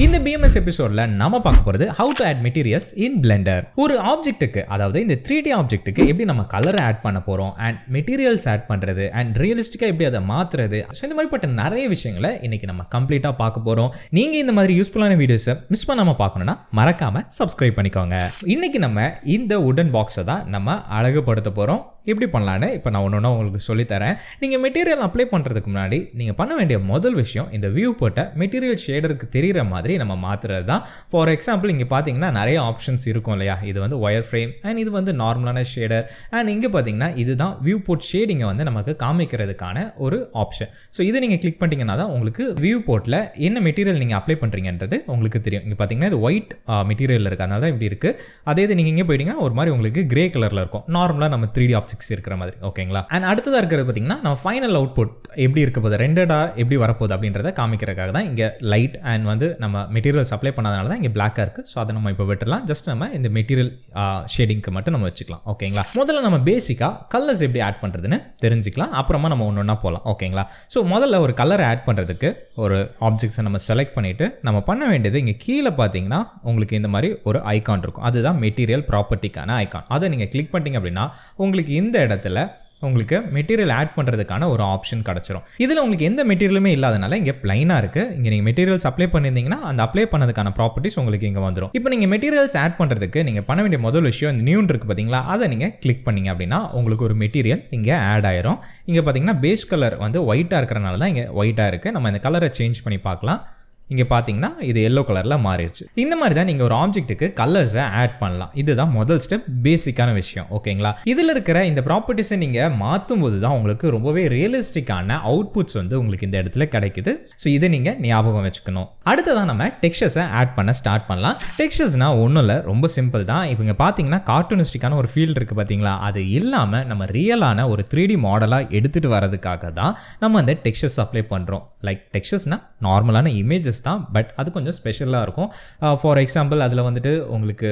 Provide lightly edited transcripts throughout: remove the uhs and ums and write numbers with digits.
இந்த BMS எபிசோட்ல நாம பார்க்க போறது how to add materials in Blender. ஒரு ஆப்ஜெக்ட்டுக்கு, அதாவது இந்த 3D ஆப்ஜெக்ட்டுக்கு எப்படி நம்ம கலரை ஆட் பண்ண போறோம் அண்ட் மெட்டீரியல்ஸ் ஆட் பண்றது அண்ட் ரியலிஸ்டிக்கா எப்படி அதை மாத்துறது, இந்த மாதிரிப்பட்ட நிறைய விஷயங்களை இன்னைக்கு நம்ம கம்ப்ளீட்டா பார்க்க போறோம். நீங்க இந்த மாதிரி யூஸ்ஃபுல்லான வீடியோஸை மிஸ் பண்ணாம பார்க்கணும்னா மறக்காம சப்ஸ்கிரைப் பண்ணிக்கோங்க. இன்னைக்கு நம்ம இந்த வுடன் பாக்ஸை தான் நம்ம அழகுபடுத்த போறோம். எப்படி பண்ணலான்னு இப்போ நான் ஒன்று உங்களுக்கு சொல்லித்தரேன். நீங்கள் மெட்டீரியல் அப்ளை பண்ணுறதுக்கு முன்னாடி நீங்கள் பண்ண வேண்டிய முதல் விஷயம் இந்த வியூ போட்ட மெட்டீரியல் ஷேடருக்கு தெரிகிற மாதிரி நம்ம மாற்றுறது தான். ஃபார் எக்ஸாம்பிள் இங்கே பார்த்தீங்கன்னா நிறைய ஆப்ஷன்ஸ் இருக்கும் இல்லையா. இது வந்து ஒயர் ஃப்ரேம் அண்ட் இது வந்து நார்மலான ஷேடர் அண்ட் இங்கே பார்த்தீங்கன்னா இதுதான் வியூ போர்ட் ஷேடிங்கை வந்து நமக்கு காமிக்கிறதுக்கான ஒரு ஆப்ஷன். ஸோ இதை நீங்கள் கிளிக் பண்ணிட்டீங்கன்னா தான் உங்களுக்கு வியூ போர்ட்டில் என்ன மெட்டீரியல் நீங்கள் அப்ளை பண்ணுறீங்கன்றது உங்களுக்கு தெரியும். இங்கே பார்த்தீங்கன்னா இது ஒயிட் மெட்டீரியல் இருக்குது, அதனால தான் இப்படி இருக்குது. அதே இது நீங்கள் இங்கே போயிட்டீங்கன்னா ஒரு மாதிரி உங்களுக்கு கிரே கலரில் இருக்கும், நார்மலாக நம்ம 3D ஆப்ஜெக்ட் இருக்கிற மாதிரி. ஓகேங்களா. அண்ட் அடுத்ததா இருக்கிறது பார்த்தீங்கன்னா நம்ம ஃபைனல் அவுட்புட் எப்படி இருக்க போகுது, ரெண்டடா எப்படி வரப்போகுது அப்படின்றத காமிக்கிறதுக்காக தான் இங்கே லைட் அண்ட் வந்து நம்ம மெட்டீரியல்ஸ் அப்ளை பண்ணாதனால தான் இங்கே பிளாக்காக இருக்குது. ஸோ அதை நம்ம இப்போ விட்டுடலாம். ஜஸ்ட் நம்ம இந்த மெட்டீரியல் ஷேடிங்க்கு மட்டும் நம்ம வச்சுக்கலாம். ஓகேங்களா. முதல்ல நம்ம பேசிக்காக கலர்ஸ் எப்படி ஆட் பண்ணுறதுன்னு தெரிஞ்சுக்கலாம். அப்புறமா நம்ம ஒன்று ஒன்றா போகலாம். ஓகேங்களா. ஸோ முதல்ல ஒரு கலர் ஆட் பண்ணுறதுக்கு ஒரு ஆப்ஜெக்ட்ஸை நம்ம செலக்ட் பண்ணிவிட்டு நம்ம பண்ண வேண்டியது இங்கே கீழே பார்த்தீங்கன்னா உங்களுக்கு இந்த மாதிரி ஒரு ஐகான் இருக்கும். அதுதான் மெட்டீரியல் ப்ராப்பர்ட்டிக்கான ஐகான். அதை நீங்கள் கிளிக் பண்ணிட்டீங்க அப்படின்னா உங்களுக்கு இந்த இடத்துல உங்களுக்கு மெட்டீரியல் ஆட் பண்ணுறதுக்கான ஒரு ஆப்ஷன் கிடச்சிரும். இதில் உங்களுக்கு எந்த மெட்டீரியலுமே இல்லாதனால இங்கே பிளைனாக இருக்குது. இங்கே நீங்கள் மெட்டீரியல்ஸ் அப்ளை பண்ணியிருந்தீங்கன்னா அந்த அப்ளை பண்ணதுக்கான ப்ராப்பர்ட்டிஸ் உங்களுக்கு இங்கே வந்துடும். இப்போ நீங்கள் மெட்டீரியல்ஸ் ஆட் பண்ணுறதுக்கு நீங்கள் பண்ண வேண்டிய முதல் விஷயம் இந்த நியூன் இருக்குது பார்த்தீங்களா, அதை நீங்கள் கிளிக் பண்ணிங்க அப்படின்னா உங்களுக்கு ஒரு மெட்டீரியல் இங்கே ஆட் ஆயிரும். இங்கே பார்த்தீங்கன்னா பேஸ் கலர் வந்து ஒயிட்டாக இருக்கிறனால தான் இங்கே ஒயிட்டாக இருக்குது. நம்ம இந்த கலரை சேஞ்ச் பண்ணி பார்க்கலாம். இங்கே பார்த்தீங்கன்னா இது எல்லோ கலரில் மாறிடுச்சு. இந்த மாதிரி தான் நீங்கள் ஒரு ஆப்ஜெக்ட்டுக்கு கலர்ஸை ஆட் பண்ணலாம். இதுதான் முதல் ஸ்டெப், பேசிக்கான விஷயம். ஓகேங்களா. இதில் இருக்கிற இந்த ப்ராப்பர்ட்டிஸை நீங்கள் மாற்றும் போது தான் உங்களுக்கு ரொம்பவே ரியலிஸ்டிக்கான அவுட்புட்ஸ் வந்து உங்களுக்கு இந்த இடத்துல கிடைக்குது. ஸோ இதை நீங்கள் ஞாபகம் வச்சுக்கணும். அடுத்ததான் நம்ம டெக்ஸ்சர்ஸை ஆட் பண்ண ஸ்டார்ட் பண்ணலாம். டெக்ஸ்சர்ஸ்னால் ஒன்றும் இல்லை, ரொம்ப சிம்பிள் தான். இப்போ இங்கே பார்த்தீங்கன்னா கார்ட்டூனிஸ்டிக்கான ஒரு ஃபீல்டு இருக்குது பார்த்தீங்களா, அது இல்லாமல் நம்ம ரியலான ஒரு 3D மாடலாக எடுத்துகிட்டு வரதுக்காக தான் நம்ம அந்த டெக்ஸ்சர்ஸ் அப்ளை பண்ணுறோம். லைக் டெக்ஸ்சர்ஸ்னால் நார்மலான இமேஜஸ் தான், பட் அது கொஞ்சம் ஸ்பெஷலாக இருக்கும். ஃபார் எக்ஸாம்பிள் அதில் வந்துட்டு உங்களுக்கு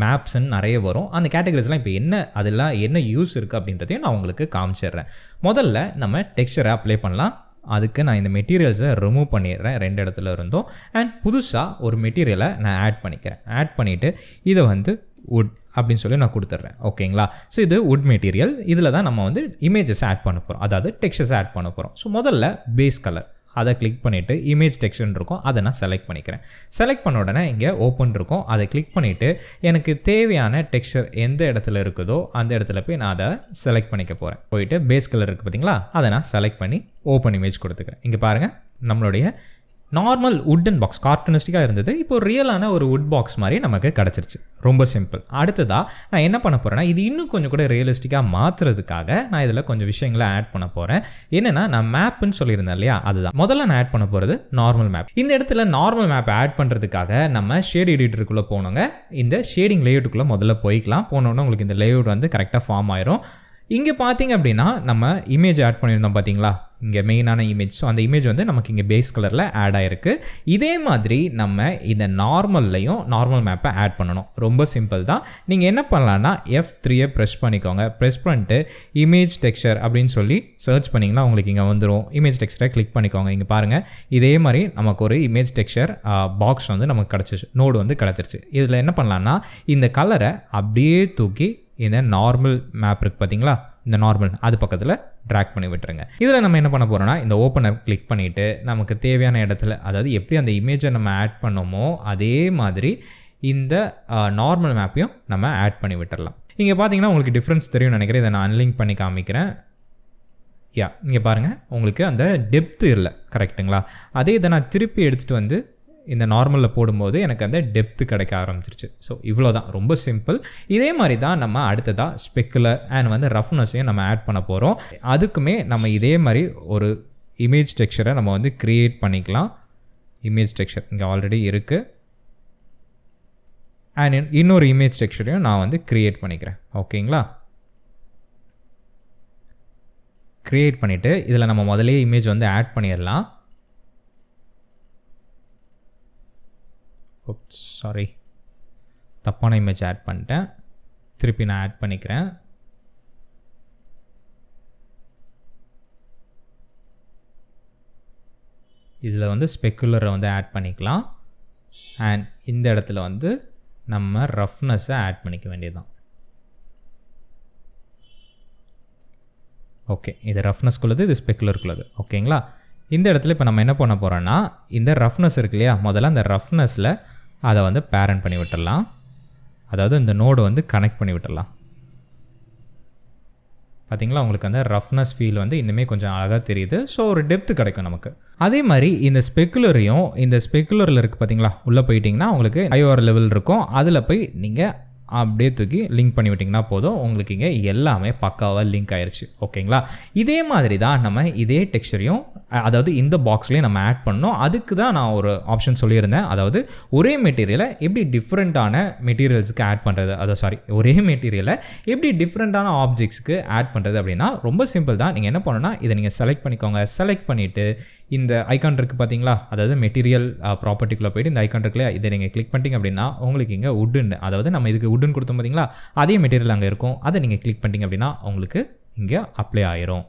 மேப்ஸ்ன்னு நிறைய வரும். அந்த கேட்டகரிஸ்லாம் இப்போ அதெல்லாம் என்ன யூஸ் இருக்குது அப்படின்றதையும் நான் உங்களுக்கு காமிச்சிடுறேன். முதல்ல நம்ம டெக்ஸ்சரை அப்ளை பண்ணலாம். அதுக்கு நான் இந்த மெட்டீரியல்ஸை ரிமூவ் பண்ணிடுறேன் 2 இடத்துல இருந்தும். அண்ட் புதுசாக ஒரு மெட்டீரியலை நான் ஆட் பண்ணிக்கிறேன். ஆட் பண்ணிவிட்டு இதை வந்து வுட் அப்படின்னு சொல்லி நான் கொடுத்துட்றேன். ஓகேங்களா. ஸோ இது வுட் மெட்டீரியல். இதில் தான் நம்ம வந்து இமேஜஸ் ஆட் பண்ண போகிறோம், அதாவது டெக்ஸ்சர்ஸ் ஆட் பண்ண போகிறோம். ஸோ முதல்ல பேஸ் கலர் அதை கிளிக் பண்ணிவிட்டு இமேஜ் டெக்ஸ்சர் இருக்கும், அதை நான் செலக்ட் பண்ணிக்கிறேன். செலக்ட் பண்ண உடனே இங்கே ஓப்பன் இருக்கும், அதை கிளிக் பண்ணிவிட்டு எனக்கு தேவையான டெக்ஸ்சர் எந்த இடத்துல இருக்குதோ அந்த இடத்துல போய் நான் அதை செலக்ட் பண்ணிக்க போகிறேன். போயிட்டு பேஸ் கலர் இருக்குது பார்த்தீங்களா, அதை நான் செலக்ட் பண்ணி ஓப்பன் இமேஜ் கொடுத்துக்கிறேன். இங்கே பாருங்கள், நம்மளுடைய நார்மல் வுட்டன் பாக்ஸ் கார்ட்டூனிஸ்டிக்காக இருந்தது, இப்போ ரியலான ஒரு வுட் பாக்ஸ் மாதிரி நமக்கு கிடச்சிருச்சு. ரொம்ப சிம்பிள். அடுத்ததாக நான் என்ன பண்ண போகிறேன்னா, இது இன்னும் கொஞ்சம் கூட ரியலிஸ்டிக்காக மாற்றுறதுக்காக நான் இதில் கொஞ்சம் விஷயங்களை ஆட் பண்ண போகிறேன். என்னென்னா நான் மேப்புன்னு சொல்லியிருந்தேன் இல்லையா, அதுதான் முதல்ல நான் ஆட் பண்ண போகிறது நார்மல் மேப். இந்த இடத்துல நார்மல் மேப் ஆட் பண்ணுறதுக்காக நம்ம ஷேட் எடிட்டருக்குள்ளே போனோங்க. இந்த ஷேடிங் லேஅவுட்டுக்குள்ளே முதல்ல போய்க்கலாம். போனோன்னா உங்களுக்கு இந்த லேஅவுட் வந்து கரெக்டாக ஃபார்ம் ஆயிரும். இங்கே பார்த்தீங்க அப்படின்னா நம்ம இமேஜ் ஆட் பண்ணியிருந்தோம் பார்த்தீங்களா, இங்கே மெயினான இமேஜ். ஸோ அந்த இமேஜ் வந்து நமக்கு இங்கே பேஸ் கலரில் ஆட் ஆகிருக்கு. இதே மாதிரி நம்ம இந்த நார்மல்லையும் நார்மல் மேப்பை ஆட் பண்ணணும். ரொம்ப சிம்பிள் தான். நீங்கள் என்ன பண்ணலான்னா F3 ப்ரெஸ் பண்ணிக்கோங்க. ப்ரெஸ் பண்ணிட்டு இமேஜ் டெக்ஸ்சர் அப்படின்னு சொல்லி சர்ச் பண்ணிங்கன்னா உங்களுக்கு இங்கே வந்துடும். இமேஜ் டெக்ஸ்சரை கிளிக் பண்ணிக்கோங்க. இங்கே பாருங்கள், இதே மாதிரி நமக்கு ஒரு இமேஜ் டெக்ஸ்சர் பாக்ஸ் வந்து நமக்கு கிடச்சிச்சு, நோடு வந்து கிடச்சிருச்சு. இதில் என்ன பண்ணலான்னா இந்த கலரை அப்படியே தூக்கி இந்த நார்மல் மேப் இருக்குது பார்த்தீங்களா, இந்த நார்மல் அது பக்கத்தில் ட்ராக் பண்ணி விட்டுருங்க. இதில் நம்ம என்ன பண்ண போகிறோம்னா இந்த ஓப்பனர் கிளிக் பண்ணிவிட்டு நமக்கு தேவையான இடத்துல, அதாவது எப்படி அந்த இமேஜை நம்ம ஆட் பண்ணோமோ அதே மாதிரி இந்த நார்மல் மேப்பையும் நம்ம ஆட் பண்ணி விட்டுடலாம். இங்கே பார்த்தீங்கன்னா உங்களுக்கு டிஃப்ரென்ஸ் தெரியும்னு நினைக்கிறேன். இதை நான் அன்லிங்க் பண்ணி காமிக்கிறேன். இங்கே பாருங்கள், உங்களுக்கு அந்த டெப்த்து இல்லை, கரெக்டுங்களா. அதே இதை நான் திருப்பி எடுத்துகிட்டு வந்து இந்த நார்மலில் போடும்போது எனக்கு அந்த டெப்த்து கிடைக்க ஆரம்பிச்சிருச்சு. ஸோ இவ்வளோ தான், ரொம்ப சிம்பிள். இதே மாதிரி தான் நம்ம அடுத்ததாக ஸ்பெக்குலர் அண்ட் வந்து ரஃப்னஸையும் நம்ம ஆட் பண்ண போகிறோம். அதுக்குமே நம்ம இதே மாதிரி ஒரு இமேஜ் டெக்ஸ்சரை நம்ம வந்து க்ரியேட் பண்ணிக்கலாம். இமேஜ் டெக்ஸ்சர் இங்கே ஆல்ரெடி இருக்குது. அண்ட் இன்னொரு இமேஜ் டெக்ஸ்சரையும் நான் வந்து க்ரியேட் பண்ணிக்கிறேன். ஓகேங்களா. க்ரியேட் பண்ணிவிட்டு இதில் நம்ம முதலே இமேஜ் வந்து ஆட் பண்ணிடலாம். சாரி, தப்பான இமேஜ் ஆட் பண்ணிட்டேன். திருப்பி நான் ஆட் பண்ணிக்கிறேன். இதில் வந்து ஸ்பெக்குலரை வந்து ஆட் பண்ணிக்கலாம். அண்ட் இந்த இடத்துல வந்து நம்ம ரஃப்னஸை ஆட் பண்ணிக்க வேண்டியதுதான். ஓகே, இது ரஃப்னஸ்க்குள்ளது, இது ஸ்பெக்குலருக்குள்ளது. ஓகேங்களா? இந்த இடத்துல இப்போ நம்ம என்ன பண்ண போகிறோன்னா, இந்த ரஃப்னஸ் இருக்கு இல்லையா, முதல்ல அந்த ரஃப்னஸில் அதை வந்து பேரண்ட் பண்ணி விட்டுடலாம். அதாவது இந்த நோடு வந்து கனெக்ட் பண்ணி விட்டுடலாம். பார்த்திங்களா, உங்களுக்கு அந்த ரஃப்னஸ் ஃபீல் வந்து இன்னுமே கொஞ்சம் அழகாக தெரியுது. ஸோ ஒரு டெப்த்து கிடைக்கும் நமக்கு. அதே மாதிரி இந்த ஸ்பெக்குலரையும், இந்த ஸ்பெக்குலரில் இருக்குது பார்த்திங்களா, உள்ளே போயிட்டிங்கன்னா உங்களுக்கு ஐஓஆர் லெவல் இருக்கும். அதில் போய் நீங்கள் அப்படியே தூக்கி லிங்க் பண்ணி விட்டிங்கன்னா போதும், உங்களுக்கு இங்கே எல்லாமே பக்காவாக லிங்க் ஆயிடுச்சு. ஓகேங்களா? இதே மாதிரி தான் நம்ம இதே டெக்ஸ்சரையும் அதாவது இந்த பாக்ஸ்லேயும் நம்ம ஆட் பண்ணோம். அதுக்கு தான் நான் ஒரு ஆப்ஷன் சொல்லியிருந்தேன். அதாவது ஒரே மெட்டீரியலை எப்படி டிஃப்ரெண்ட்டான மெட்டீரியல்ஸுக்கு ஆட் பண்ணுறது, ஒரே மெட்டீரியலை எப்படி டிஃப்ரெண்ட்டான ஆப்ஜெக்ட்ஸ்க்கு ஆட் பண்ணுறது அப்படின்னா ரொம்ப சிம்பிள் தான். நீங்கள் என்ன பண்ணணும்னா, இதை நீங்கள் செலக்ட் பண்ணிக்கோங்க. செலக்ட் பண்ணிவிட்டு இந்த ஐக்கான் இருக்குது பார்த்தீங்களா, அதாவது மெட்டீரியல் ப்ராப்பர்ட்டிக்குள்ளே போய்ட்டு இந்த ஐக்கான் இருக்குல்லையா, இதை நீங்கள் கிளிக் பண்ணிட்டீங்க அப்படின்னா உங்களுக்கு இங்கே உட்டுன்னு, அதாவது நம்ம இதுக்கு உட்டுன்னு கொடுத்தோம் பார்த்தீங்களா, அதே மெட்டீரியல் அங்கே இருக்கும். அதை நீங்கள் கிளிக் பண்ணிட்டீங்க அப்படின்னா உங்களுக்கு இங்கே அப்ளை ஆயிரும்.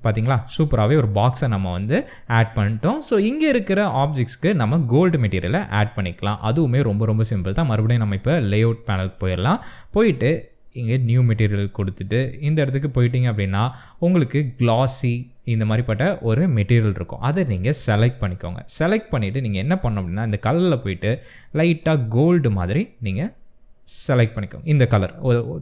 பார்த்தீங்களா, சூப்பராகவே ஒரு பாக்ஸை நம்ம வந்து ஆட் பண்ணிட்டோம். ஸோ இங்கே இருக்கிற ஆப்ஜெக்ட்ஸ்க்கு நம்ம கோல்டு மெட்டீரியலை ஆட் பண்ணிக்கலாம். அதுவுமே ரொம்ப ரொம்ப சிம்பிள் தான். மறுபடியும் நம்ம இப்போ லேஅவுட் பேனலுக்கு போயிடலாம். போயிட்டு இங்கே நியூ மெட்டீரியல் கொடுத்துட்டு இந்த இடத்துக்கு போயிட்டீங்க அப்படின்னா உங்களுக்கு கிளாஸி இந்த மாதிரிப்பட்ட ஒரு மெட்டீரியல் இருக்கும். அதை நீங்கள் செலக்ட் பண்ணிக்கோங்க. செலக்ட் பண்ணிவிட்டு நீங்கள் என்ன பண்ணணும் அப்படின்னா, இந்த கலரில் போயிட்டு லைட்டாக கோல்டு மாதிரி நீங்கள் செலக்ட் பண்ணிக்கோங்க. இந்த கலர்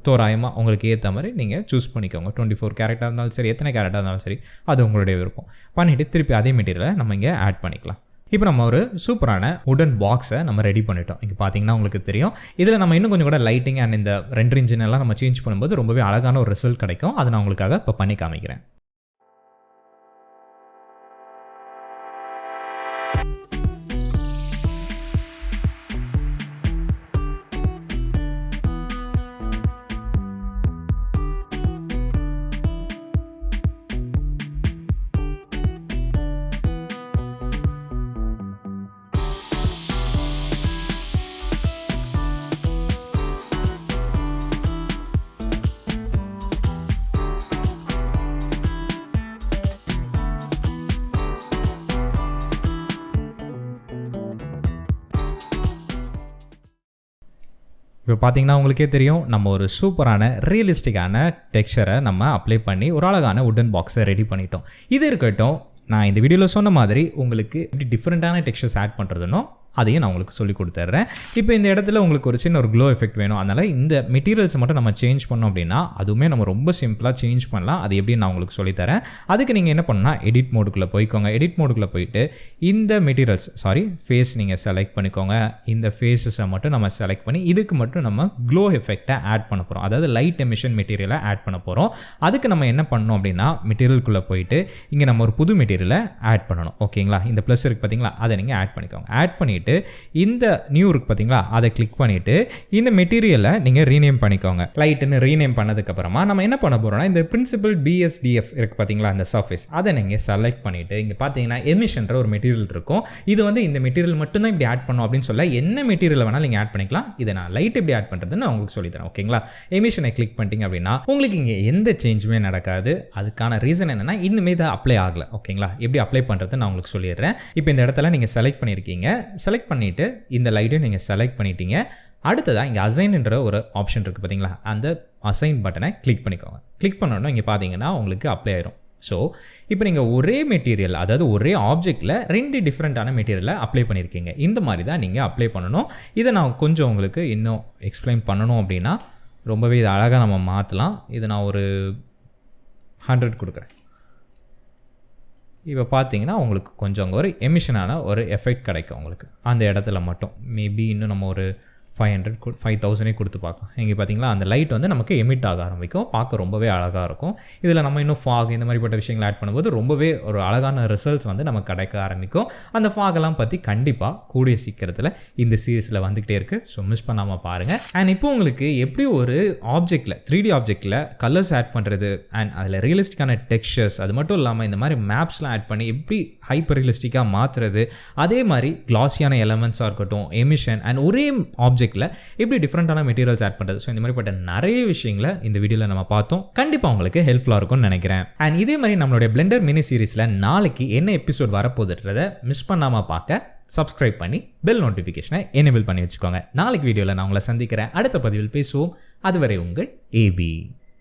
தோராயமாக உங்களுக்கு ஏற்ற மாதிரி நீங்கள் சூஸ் பண்ணிக்கோங்க. 24 கேரட்டாக இருந்தாலும் சரி, எத்தனை கேரட்டாக இருந்தாலும் சரி, அது உங்களுடைய விருப்பம். பண்ணிவிட்டு திருப்பி அதே மெட்டீரியலை நம்ம இங்கே ஆட் பண்ணிக்கலாம். இப்போ நம்ம ஒரு சூப்பரான உடன் பாக்ஸை நம்ம ரெடி பண்ணிட்டோம். இங்கே பார்த்தீங்கன்னா உங்களுக்கு தெரியும். இதில் நம்ம இன்னும் கொஞ்சம் கூட லைட்டிங் அண்ட் இந்த ரெண்டர் இன்ஜின் எல்லாம் நம்ம சேஞ்ச் பண்ணும்போது ரொம்பவே அழகான ஒரு ரிசல்ட் கிடைக்கும். அதை நான் உங்களுக்காக இப்போ பண்ணி காமிக்கிறேன். இப்போ பார்த்தீங்கன்னா உங்களுக்கே தெரியும், நம்ம ஒரு சூப்பரான ரியலிஸ்டிக்கான டெக்ஸ்சரை நம்ம அப்ளை பண்ணி ஒரு அழகான உடன் பாக்ஸை ரெடி பண்ணிட்டோம். இது இருக்கட்டும், நான் இந்த வீடியோவில் சொன்ன மாதிரி உங்களுக்கு எப்படி டிஃப்ரெண்ட்டான டெக்ஸ்சர்ஸ் ஆட் பண்ணுறதுனோ அதையும் நான் உங்களுக்கு சொல்லி கொடுத்துட்றேன். இப்போ இந்த இடத்துல உங்களுக்கு ஒரு சின்ன ஒரு க்ளோ எஃபெக்ட் வேணும். அதனால் இந்த மெட்டீரியல்ஸை மட்டும் நம்ம சேஞ்ச் பண்ணோம் அப்படின்னா அதுவுமே நம்ம ரொம்ப சிம்பிளாக சேஞ்ச் பண்ணலாம். அது எப்படின்னு நான் உங்களுக்கு சொல்லித்தரேன். அதுக்கு நீங்கள் என்ன பண்ணால் எடிட் மோடுக்குள்ளே போய்க்கோங்க. எடிட் மோடுக்குள்ளே போயிட்டு இந்த மெட்டீரியல்ஸ் ஃபேஸ் நீங்கள் செலக்ட் பண்ணிக்கோங்க. இந்த ஃபேஸஸை மட்டும் நம்ம செலக்ட் பண்ணி இதுக்கு மட்டும் நம்ம க்ளோ எஃபெக்டை ஆட் பண்ண போகிறோம். அதாவது லைட் எமிஷன் மெட்டீரியலை ஆட் பண்ண போகிறோம். அதுக்கு நம்ம என்ன பண்ணணும் அப்படின்னா மெட்டீரியலுக்குள்ளே போயிட்டு இங்கே நம்ம ஒரு புது மெட்டீரியலை ஆட் பண்ணணும். ஓகேங்களா? இந்த ப்ளஸ் இருக்குது பார்த்தீங்களா, அதை நீங்கள் ஆட் பண்ணிக்கோங்க. ஆட் பண்ணிவிட்டு இந்த நியூ இருக்கு பார்த்தீங்களா, அதை கிளிக் பண்ணிவிட்டு இந்த மெட்டீரியலை நீங்கள் ரீநேம் பண்ணிக்கோங்க. லைட்டுன்னு ரீநேம் பண்ணதுக்கப்புறமா நம்ம என்ன பண்ண போகிறோம்னா, இந்த பிரின்சிபல் பிஎஸ்டிஎஃப் இருக்குது பார்த்தீங்களா, இந்த சர்ஃபேஸ், அதை நீங்கள் செலக்ட் பண்ணிவிட்டு இங்கே பார்த்தீங்கன்னா எமிஷன்ற ஒரு மெட்டீரியல் இருக்கும். இது வந்து இந்த மெட்டீரியல் மட்டும்தான் இப்படி ஆட் பண்ணோம் அப்படின்னு சொல்ல என்ன மெட்டீரியல் வேணாலும் நீங்கள் ஆட் பண்ணிக்கலாம். இதை நான் லைட் எப்படி ஆட் பண்ணுறதுன்னு நான் உங்களுக்கு சொல்லித்தரேன். ஓகேங்களா? எமிஷனை கிளிக் பண்ணிட்டீங்க அப்படின்னா உங்களுக்கு இங்கே எந்த சேஞ்சுமே நடக்காது. அதுக்கான ரீசன் என்னென்னா இன்னுமே இதை அப்ளை ஆகலை. ஓகேங்களா? எப்படி அப்ளை பண்ணுறது நான் உங்களுக்கு சொல்லிடுறேன். இப்போ இந்த இடத்துல நீங்கள் செலக்ட் பண்ணியிருக்கீங்க. செலக்ட் பண்ணிவிட்டு இந்த லைட்டை நீங்கள் செலக்ட் பண்ணிட்டீங்க. அடுத்ததாக இங்கே அசைன்ன்ற ஒரு ஆப்ஷன் இருக்குது பார்த்தீங்களா, அந்த அசைன் பட்டனை கிளிக் பண்ணிக்கோங்க. கிளிக் பண்ணோன்னா இங்கே பார்த்தீங்கன்னா உங்களுக்கு அப்ளை ஆயிரும். ஸோ இப்போ நீங்கள் ஒரே மெட்டீரியல், அதாவது ஒரே ஆப்ஜெக்டில் 2 டிஃப்ரெண்ட்டான மெட்டீரியலை அப்ளை பண்ணியிருக்கீங்க. இந்த மாதிரி தான் நீங்கள் அப்ளை பண்ணணும். இதை நான் கொஞ்சம் உங்களுக்கு இன்னும் எக்ஸ்பிளைன் பண்ணணும் அப்படின்னா ரொம்பவே இது அழகாக நம்ம மாற்றலாம். இது நான் ஒரு 100 கொடுக்குறேன். இப்போ பார்த்தீங்கன்னா உங்களுக்கு கொஞ்சம் அங்கே ஒரு எமிஷனான ஒரு எஃபெக்ட் கிடைக்கும் உங்களுக்கு அந்த இடத்துல மட்டும். மேபி இன்னும் நம்ம ஒரு 5,000 கொடுத்து பார்க்கலாம். இங்கே பார்த்தீங்களா அந்த லைட் வந்து நமக்கு எமிட் ஆக ஆரம்பிக்கும். பார்க்க ரொம்பவே அழகாக இருக்கும். இதில் நம்ம இன்னும் ஃபாக் இந்த மாதிரிப்பட்ட விஷயங்கள் ஆட் பண்ணும்போது ரொம்பவே ஒரு அழகான ரிசல்ட்ஸ் வந்து நமக்கு கிடைக்க ஆரம்பிக்கும். அந்த ஃபாகெல்லாம் பற்றி கண்டிப்பாக கூடிய சீக்கிரத்தில் இந்த சீரீஸில் வந்துக்கிட்டே இருக்குது. ஸோ மிஸ் பண்ணாமல் பாருங்கள். அண்ட் இப்போ உங்களுக்கு எப்படி ஒரு ஆப்ஜெக்டில் 3D ஆப்ஜெக்டில் கலர்ஸ் ஆட் பண்ணுறது அண்ட் அதில் ரியலிஸ்டிக்கான டெக்ஸ்சர்ஸ், அது மட்டும் இல்லாமல் இந்த மாதிரி மேப்ஸ்லாம் ஆட் பண்ணி எப்படி ஹைப்பர் ரியலிஸ்டிக்காக மாற்றுறது, அதே மாதிரி கிளாஸியான எலமெண்ட்ஸாக இருக்கட்டும், எமிஷன் அண்ட் ஒரே ஆப்ஜெக்ட் எப்படி டிஃப்ரெண்டான மெட்டீரியல்ஸ் ஆட் பண்ணுறது, ஸோ இந்த மாதிரிப்பட்ட நிறைய விஷயங்களை இந்த வீடியோவில் நம்ம பார்த்தோம். கண்டிப்பாக உங்களுக்கு ஹெல்ப்ஃபுல்லாக இருக்கும்னு நினைக்கிறேன். அண்ட் இதே மாதிரி நம்மளுடைய பிளெண்டர் மினி சீரீஸில் நாளைக்கு என்ன எபிசோட் வரப்போகுதுன்றதை மிஸ் பண்ணாமல் பார்க்க சப்ஸ்கிரைப் பண்ணி பெல் நோட்டிஃபிகேஷனை எனேபிள் பண்ணி வச்சுக்கோங்க. நாளைக்கு வீடியோவில் நான் உங்களை சந்திக்கிறேன். அடுத்த பதிவில் பேசுவோம். அதுவரை உங்கள் ஏபி.